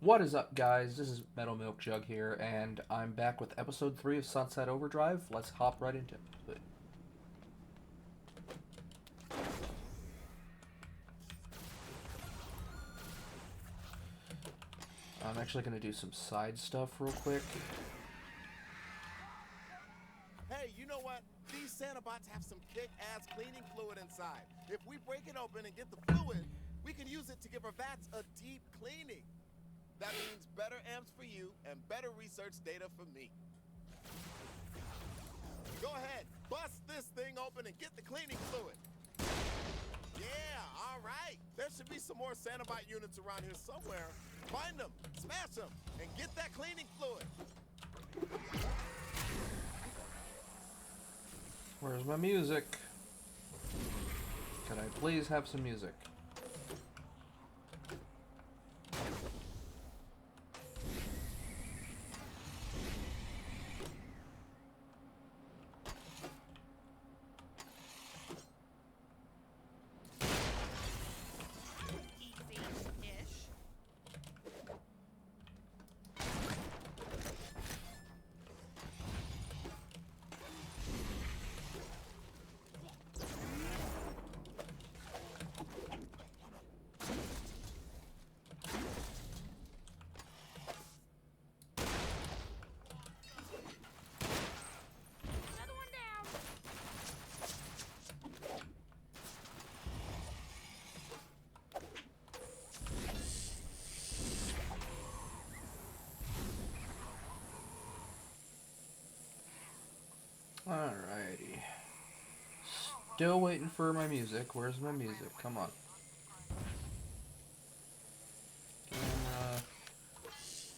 What is up, guys? This is Metal Milk Jug here, and I'm back with episode 3 of Sunset Overdrive. Let's hop right into it. I'm actually going to do some side stuff real quick. Hey, you know what? These Sanabots have some kick-ass cleaning fluid inside. If we break it open and get the fluid, we can use it to give our vats a deep cleaning. That means better amps for you and better research data for me. Go ahead, bust this thing open and get the cleaning fluid. Yeah, all right. There should be some more Sanabot units around here somewhere. Find them, smash them, and get that cleaning fluid. Where's my music? Can I please have some music? Alrighty. Still waiting for my music. Where's my music? Come on. Camera.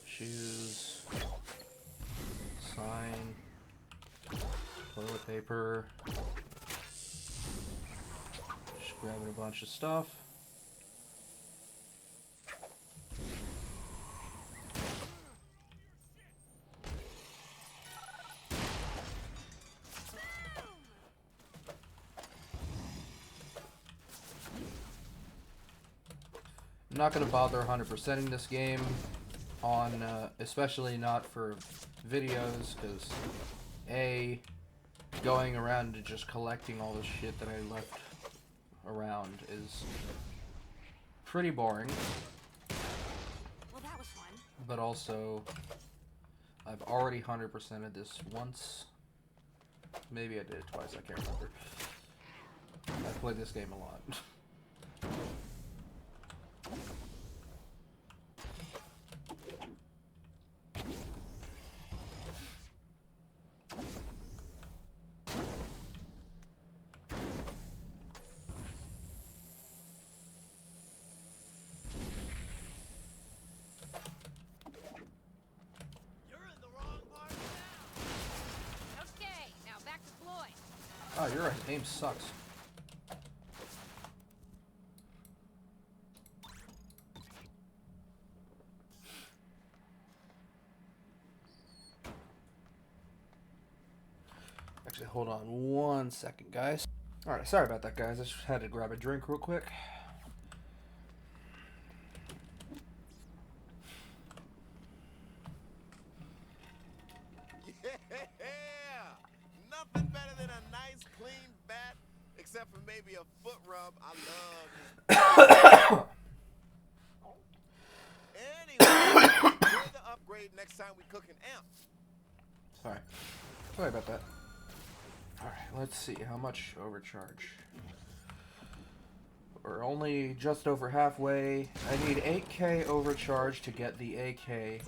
Shoes. Sign. Toilet paper. Just grabbing a bunch of stuff. I'm not going to bother 100%ing this game on, especially not for videos, because A, going around and just collecting all the shit that I left around is pretty boring. Well, that was fun. But also, I've already 100%ed this once. Maybe I did it twice, I can't remember. I've played this game a lot. Okay, now back to Floyd. Oh, you're right. His name sucks. Actually, hold on 1 second, guys. Alright, sorry about that, guys. I just had to grab a drink real quick. Yeah! Nothing better than a nice clean bat, except for maybe a foot rub. I love Anyway, enjoy the upgrade next time we cook an amp. Sorry about that. Alright, let's see. How much overcharge? We're only just over halfway. I need 8k overcharge to get the AK.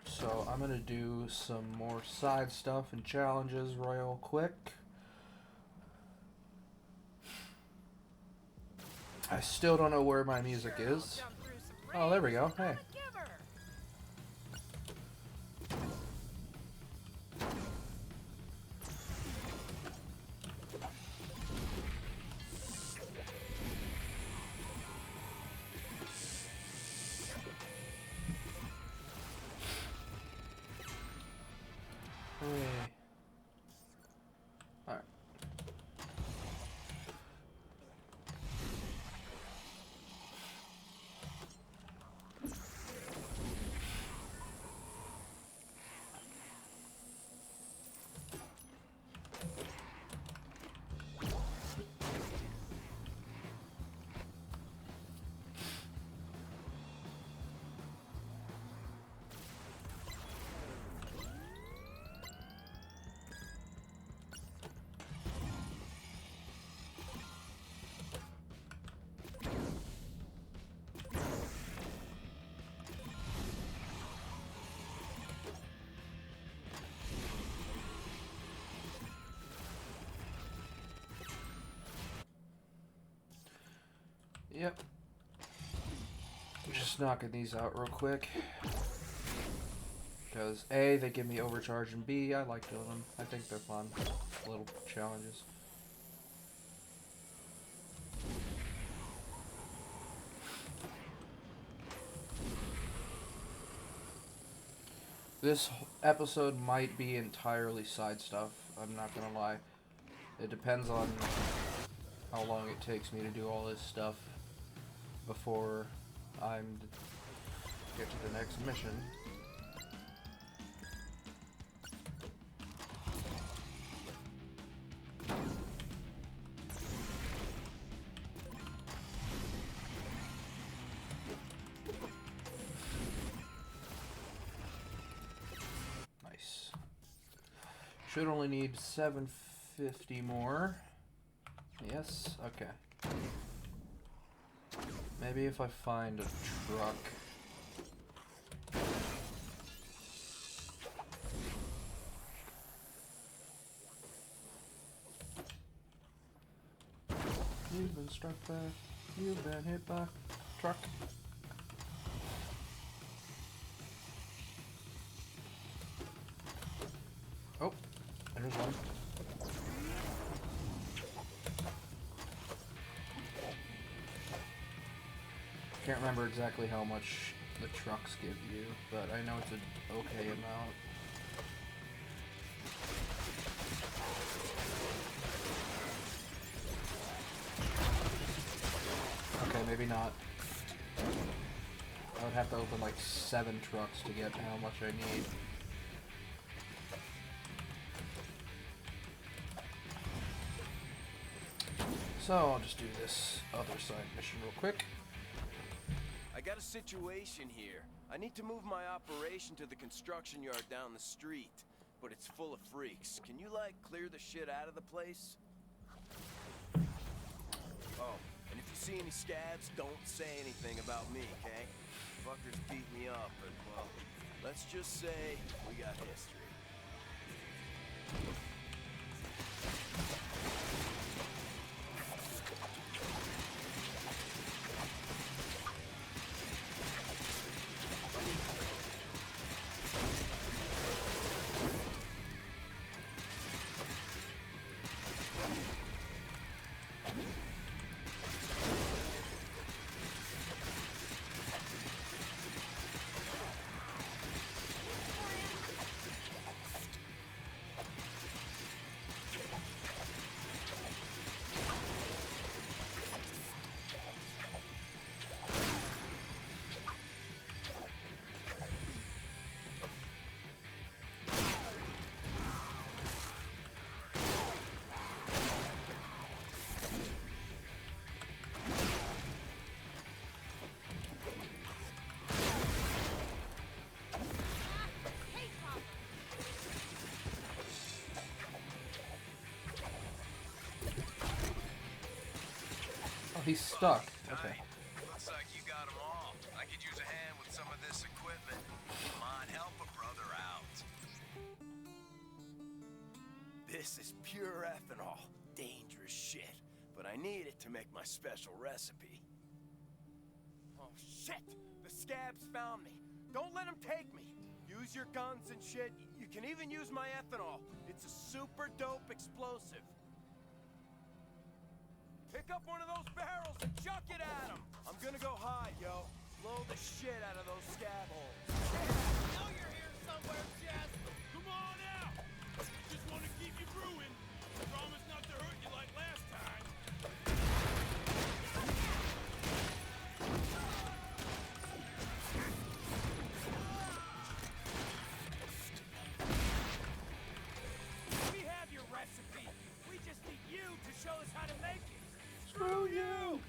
So I'm gonna do some more side stuff and challenges real quick. I still don't know where my music is. Oh, there we go. Hey. Hey. Alright. Yep. Just knocking these out real quick. Because A, they give me overcharge, and B, I like doing them. I think they're fun. Little challenges. This episode might be entirely side stuff, I'm not gonna lie. It depends on how long it takes me to do all this stuff before I'm get to the next mission. Nice. Should only need 750 more. Yes, okay. Maybe if I find a truck. You've been struck by, you've been hit by truck. Oh, there's one. Can't remember exactly how much the trucks give you, but I know it's an okay amount. Okay, maybe not. I would have to open like 7 trucks to get how much I need. So I'll just do this other side mission real quick. I got a situation here. I need to move my operation to the construction yard down the street, but it's full of freaks. Can you, like, clear the shit out of the place? Oh, and if you see any scabs, don't say anything about me, okay? Fuckers beat me up, but, well, let's just say we got history. He's stuck. Okay. Looks like you got them all. I could use a hand with some of this equipment. Come on, help a brother out. This is pure ethanol. Dangerous shit. But I need it to make my special recipe. Oh, shit! The scabs found me. Don't let them take me. Use your guns and shit. You can even use my ethanol. It's a super dope explosive. Pick up one of those barrels and chuck it at them! I'm gonna go high, yo. Blow the shit out of those scab holes. I know you're here somewhere, Jess. Come on out. Just want to keep you brewing. Promise not to hurt you like last time. We have your recipe. We just need you to show us how to make it. Screw you!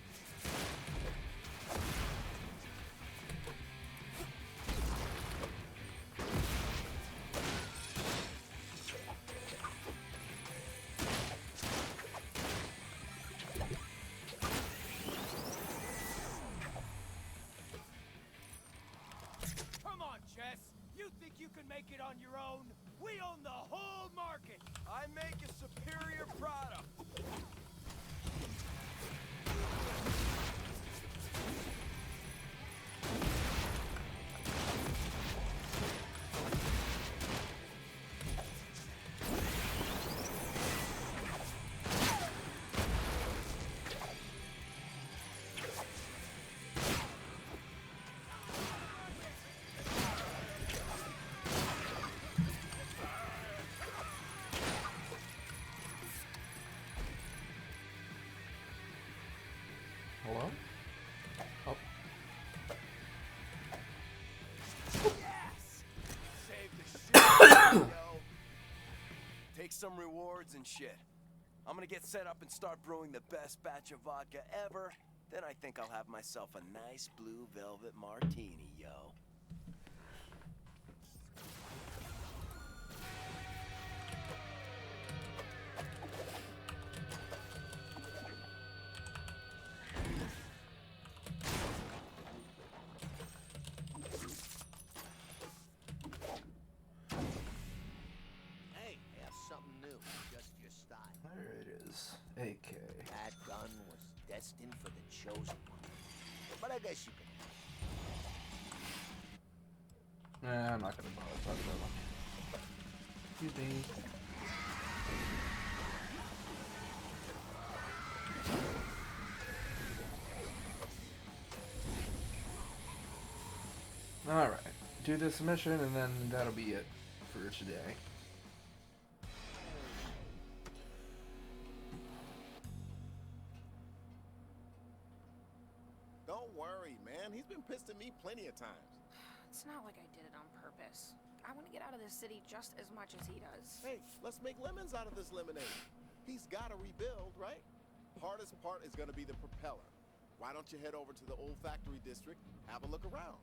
Come on, Jess. You think you can make it on your own? We own the whole market. I make a superior product. Hello? Oh. Yes! Save the shit, yo. Take some rewards and shit. I'm gonna get set up and start brewing the best batch of vodka ever. Then I think I'll have myself a nice blue velvet martini, yo. Hey, I have something new, just your style. There it is. AK. That gun was destined for the chosen one. But I guess you can. Nah, I'm not gonna bother talking about it. Excuse me. Alright. Do this mission and then that'll be it for today. Don't worry, man. He's been pissed at me plenty of times. It's not like I did it on purpose. I want to get out of this city just as much as he does. Hey, let's make lemons out of this lemonade. He's got to rebuild, right? Hardest part is going to be the propeller. Why don't you head over to the old factory district, have a look around?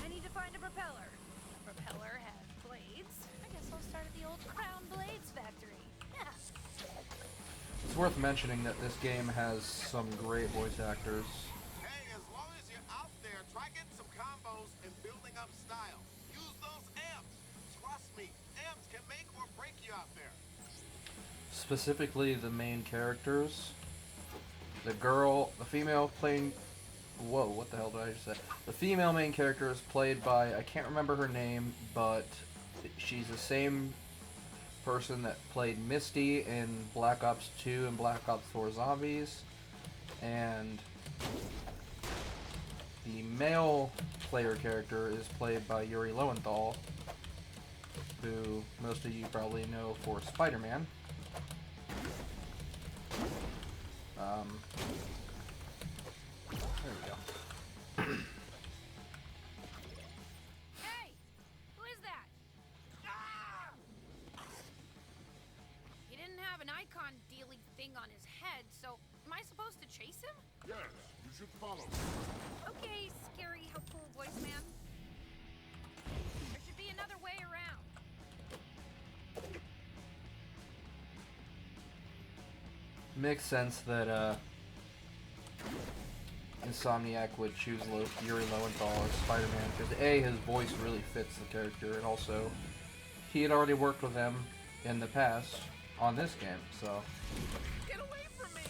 I need to find a propeller. Propeller has blades. I guess I'll start at the old Crown Blades factory. Yeah. It's worth mentioning that this game has some great voice actors. Hey, as long as you're out there, try getting some combos and building up style. Use those amps. Trust me, amps can make or break you out there. Specifically the main characters. The female playing... Whoa, what the hell did I just say? The female main character is played by, I can't remember her name, but she's the same person that played Misty in Black Ops 2 and Black Ops 4 Zombies. And the male player character is played by Yuri Lowenthal, who most of you probably know for Spider-Man. There we go. Hey! Who is that? Ah! He didn't have an icon dealy thing on his head, so am I supposed to chase him? Yes, you should follow. Okay, scary, helpful voice man. There should be another way around. Makes sense that Insomniac would choose Yuri Lowenthal as Spider-Man because A, his voice really fits the character, and also he had already worked with him in the past on this game, so. Get away from me!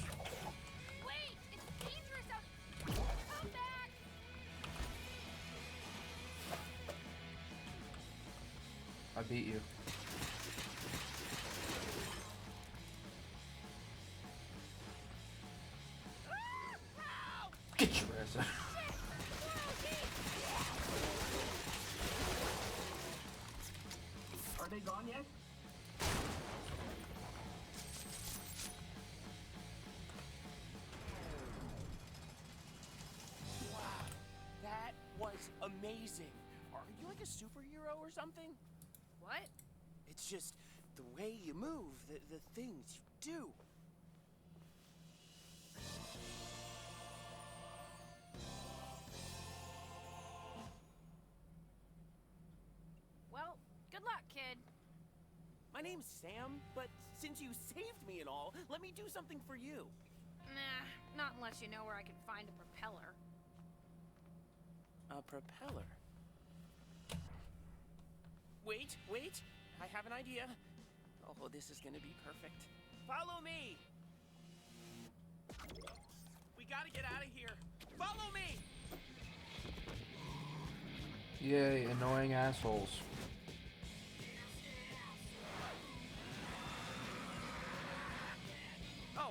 Wait! It's dangerous out... Come back! I beat you. Get your ass out. Are they gone yet? Wow, that was amazing. Are you like a superhero or something? What? It's just the way you move, the things you do. Well, good luck, kid. My name's Sam, but since you saved me and all, let me do something for you. Nah, not unless you know where I can find a propeller. A propeller? Wait, wait! I have an idea. Oh, this is gonna be perfect. Follow me! We gotta get out of here! Follow me! Yay, annoying assholes.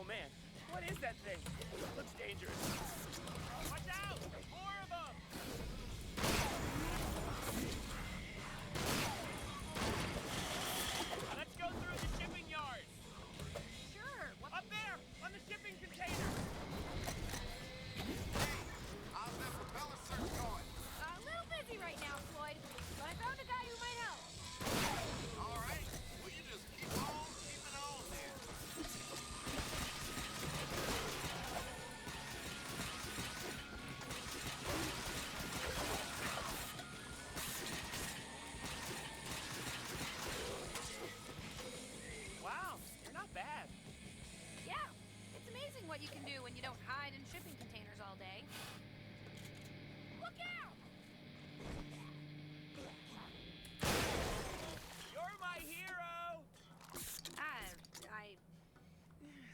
man, what is that thing? Looks dangerous. Watch out! More of them! Let's go through the shipping yard. Sure. What? Up there, on the shipping container. How's that propeller search going? A little busy right now, Floyd, but I found a guy who might help. All right. Well, you just keep on keeping on then. Wow, you're not bad. Yeah, it's amazing what you can do when you don't hide in shipping containers all day. Look out! You're my hero.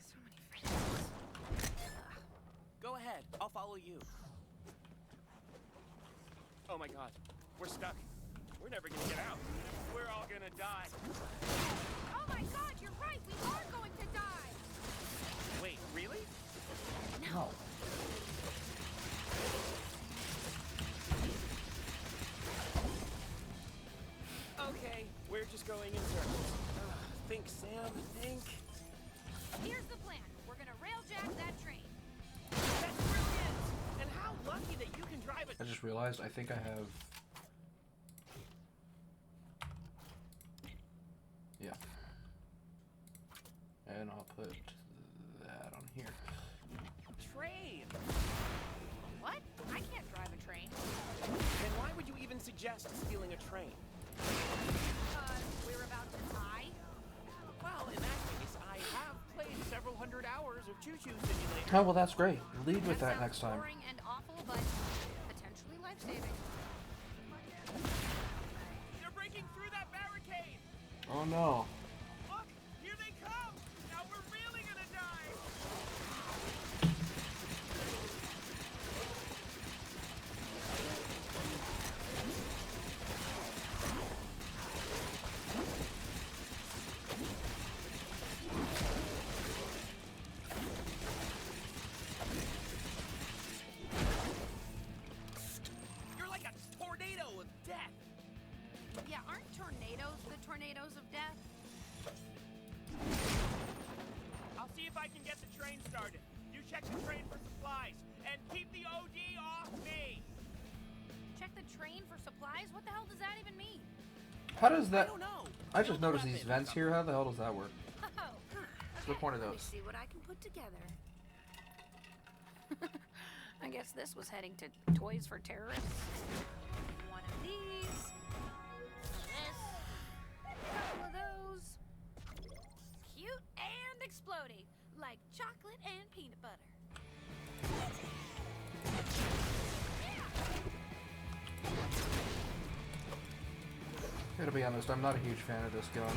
So many friends. Go ahead, I'll follow you. Oh my god, we're stuck. We're never gonna get out. We're all gonna die. Oh my god, you're right! We are going to die! Wait, really? No. Okay, we're just going in circles. Think, Sam, think. Here's the plan. We're gonna railjack that train. That's brilliant! And how lucky that you can drive it. I just realized I think I have. Yeah. And I'll put that on here. Train! What? I can't drive a train. Then why would you even suggest stealing a train? We're about to die? Well, in that case, I have played several hundred hours of Choo Choo Simulator. Oh well, that's great. Lead with that sounds next time. boring and awful, but potentially life-saving. They're breaking through that barricade! Oh no. Look! Here they come! Now we're really gonna die! You're like a tornado of death! Yeah, aren't tornadoes the tornadoes of death? I'll see if I can get the train started. You check the train for supplies, and keep the OD off me! Check the train for supplies? What the hell does that even mean? How does I that? don't know. I just Build a noticed these weapon. vents here. How the hell does that work? Oh, What's the point of let me those? see what I can put together. I guess this was heading to Toys for Terrorists. One of these. This. A couple of those. Cute and exploding, like chocolate and peanut butter. Gotta be honest, I'm not a huge fan of this gun.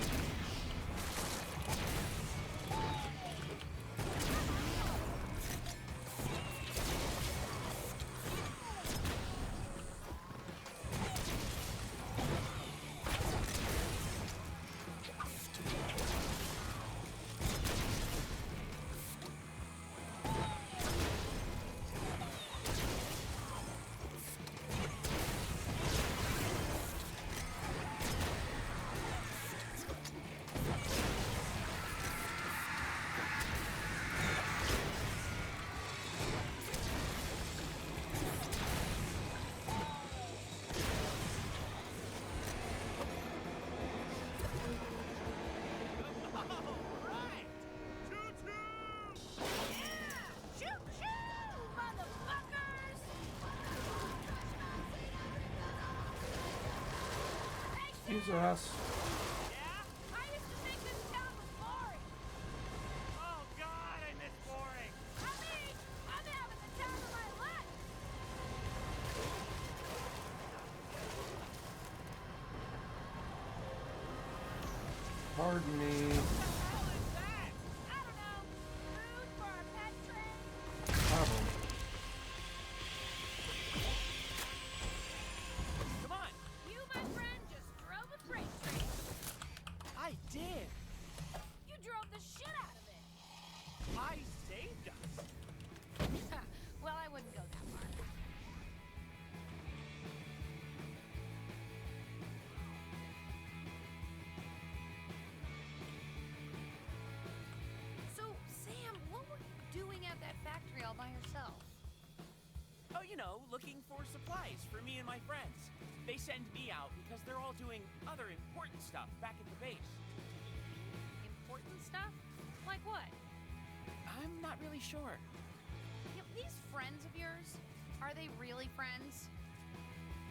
Alright! Choo-choo! Choo choo, motherfuckers! Hey, Jesus. Yeah? I used to think this town was boring. Oh god, I miss boring! I mean, I'm having the time of my life. Pardon me. What the hell is that? I don't know. Food for our pet train? Problem. Come on! You, my friend, just drove a freight train. I did! You drove the shit out of it. I you know, looking for supplies for me and my friends. They send me out because they're all doing other important stuff back at the base. Important stuff? Like what? I'm not really sure. These friends of yours, are they really friends?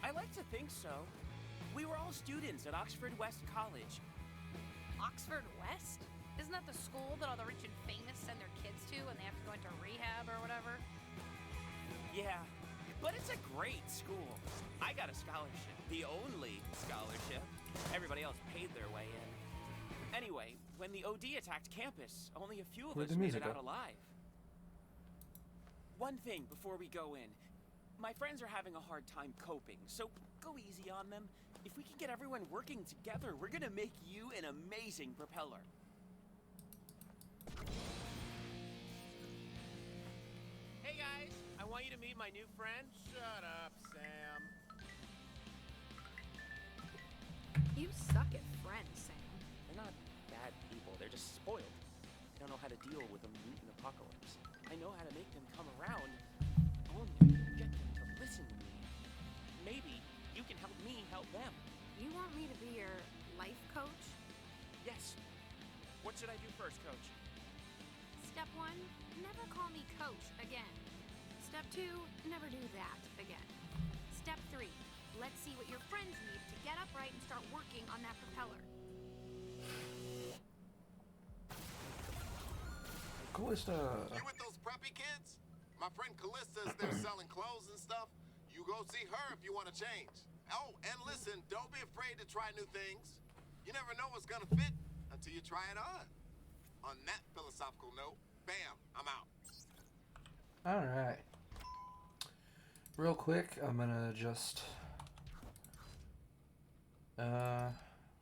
I like to think so. We were all students at Oxford West College. Oxford West? Isn't that the school that all the rich and famous send their kids to when they have to go into rehab or whatever? Yeah, but it's a great school. I got a scholarship, the only scholarship. Everybody else paid their way in. Anyway, when the OD attacked campus, only a few of Where'd us the made music it out go? alive. One thing before we go in. My friends are having a hard time coping, so go easy on them. If we can get everyone working together, we're gonna make you an amazing propeller. Hey guys, I want you to meet my new friend. Shut up, Sam. You suck at friends, Sam. They're not bad people, they're just spoiled. They don't know how to deal with a mutant apocalypse. I know how to make them come around. Only I can get them to listen to me. Maybe you can help me help them. You want me to be your life coach? Yes. What should I do first, Coach? Step 1, never call me coach again. Step 2, never do that again. Step 3, let's see what your friends need to get upright and start working on that propeller. Callista. You with those preppy kids? My friend Callista's there selling clothes and stuff. You go see her if you want to change. Oh, and listen, don't be afraid to try new things. You never know what's gonna fit until you try it on. On that philosophical note, bam, I'm out. Alright. Real quick, I'm gonna just let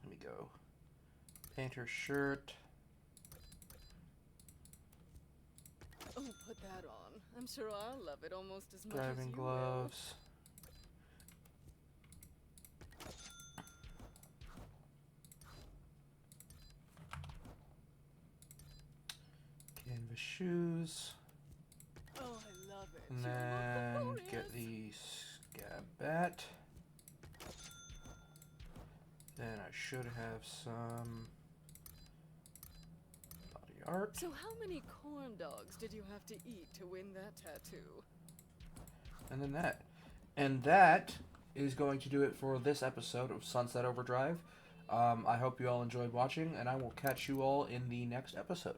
me go. Painter shirt. Oh, put that on. I'm sure I'll love it almost as much as Driving you gloves. Canvas shoes. will. Oh, I love it. And You then love the get the scab bat. Then I should have some body art. So how many corn dogs did you have to eat to win that tattoo? And then that. And that is going to do it for this episode of Sunset Overdrive. I hope you all enjoyed watching, and I will catch you all in the next episode.